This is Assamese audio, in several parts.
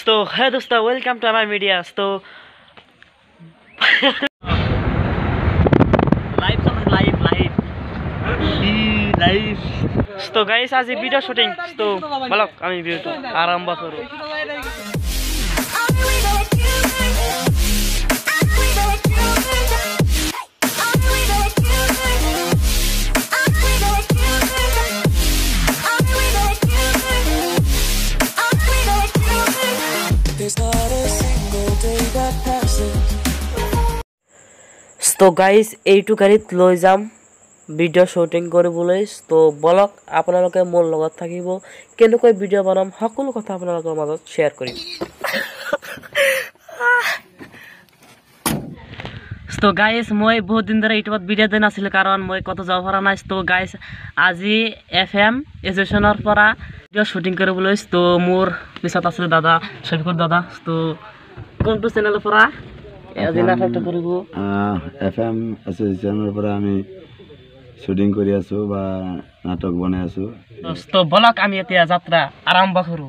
So hey dosta, welcome to my media. So live. So guys, आज video shooting. So balok ami video to arambha koru. So guys, এইটো গাড়ীত লৈ যাম ভিডিও শুটিং কৰিবলৈ। তো ব্লগ আপোনালোকে মোৰ লগত থাকিব, কেনেকৈ ভিডিও বনাম সকলো কথা আপোনালোকৰ মাজত শেয়াৰ কৰিম। তো গাইস, মই বহুত দিন ধৰে ইউটিউবত ভিডিও দিয়া নাছিল কাৰণ মই কত যাব পৰা নাই। তো গাইস, আজি FM এজেশনৰ পৰা ভিডিও শুটিং কৰিবলৈ। তো মোৰ পিছত আছে দাদা শফিকুৰ দাদা। তো কোনটো চেনেলৰ পৰা আজি নাটক কৰিব? FM এছ'চিয়েশ্যনৰ পৰা আমি শুটিং কৰি আছো বা নাটক বনাই আছো। তো ব্লগ আমি এতিয়া যাত্ৰা আৰম্ভ কৰো।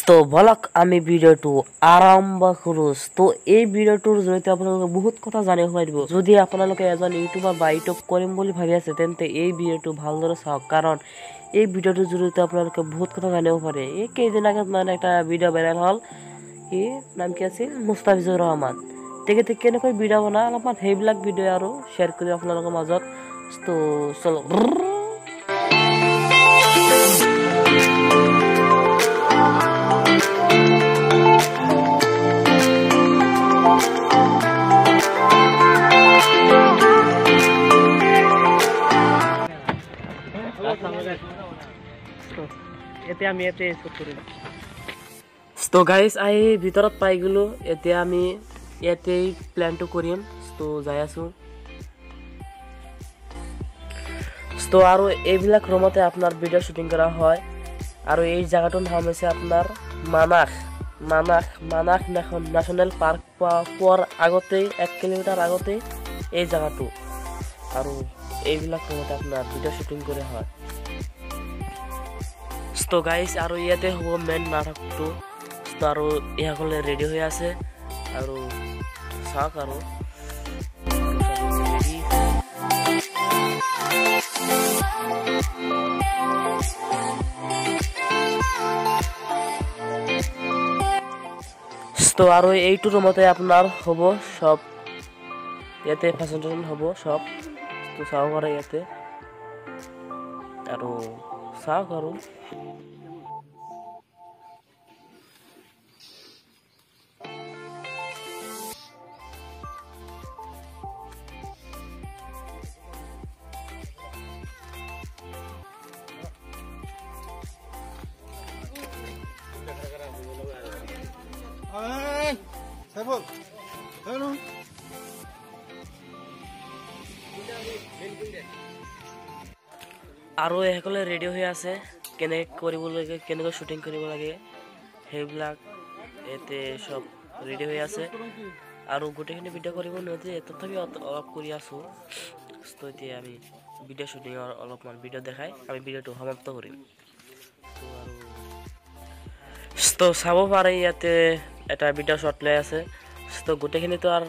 তো ব্লগ আমি ভিডিওটো আৰম্ভ কৰো। তো এই ভিডিওটোৰ জৰিয়তে আপোনালোকে বহুত কথা জানিব পাৰিব। যদি আপোনালোকে এজন ইউটিউবাৰ বা ইউটিউব কৰিম বুলি ভাবি আছে তেন্তে এই ভিডিওটো ভালদৰে চাওক, কাৰণ এই ভিডিওটোৰ জৰিয়তে আপোনালোকে বহুত কথা জানিব পাৰে। এই কেইদিন আগত মানে এটা ভিডিও ভাইৰেল হ'ল, নাম কি আছিল, মুস্তাফিজুৰ ৰহমান। তেখেতে কেনেকৈ ভিডিও বনায় অলপমান সেইবিলাক ভিডিও আৰু শ্বেয়াৰ কৰি আপোনালোকৰ মাজত। তো চলো। এতিয়া আমি ইয়াতে শ্বুট কৰিম। তো গাইজ, আহি ভিতৰত পাই গ'লো। এতিয়া আমি ইয়াতেই প্লেনটো কৰিম। তো যাই আছো। তো আৰু এইবিলাক ৰুমতে আপোনাৰ ভিডিও শ্বুটিং কৰা হয়। আৰু এই জায়গাটোৰ নাম হৈছে আপোনাৰ মানাস নেশ্যনেল পাৰ্ক পোৱাৰ আগতেই 1 কিলোমিটাৰ আগতেই এই জায়গাটো। আৰু এইবিলাক ৰুমতে আপোনাৰ ভিডিও শ্বুটিং কৰা হয়। তো গাইজ, আৰু ইয়াতে হ'ব মেইন নাটকটো। তো আৰু এইসকলে ৰেডি হৈ আছে আৰু চাওক আৰু তো আৰু এইটো ৰুমতে আপোনাৰ হ'ব সব, ইয়াতে প্ৰেজেন্টেশ্যন হ'ব সব। তো চাওক আৰু ইয়াতে আৰু চাওক আৰু আৰু এইসকলে ৰেডি হৈ আছে কেনেকৈ কৰিব লাগে, কেনেকৈ শ্বুটিং কৰিব লাগে সেইবিলাক ইয়াতে সব ৰেডি হৈ আছে। আৰু গোটেইখিনি ভিডিও কৰিব নোৱাৰি, তথাপি অলপ কৰি আছোঁ। তো এতিয়া আমি ভিডিও শ্বুটিঙৰ অলপমান ভিডিও দেখাই আমি ভিডিওটো সমাপ্ত কৰিম। তো চাব পাৰে ইয়াতে এটা ভিডিও শ্বট লৈ আছে। তো গোটেইখিনিতো আৰু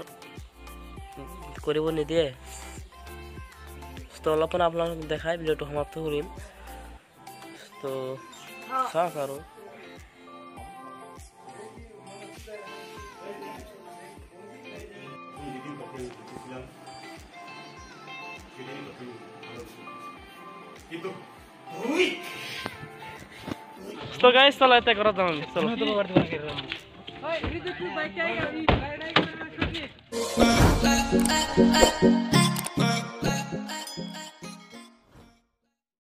কৰিব নিদিয়ে। তো অলপমান আপোনালোক দেখাই ভিডিওটো সমাপ্ত কৰিম। তো চাওক আৰু তো গাইস, চলো এটা কৰা যাম। চলো।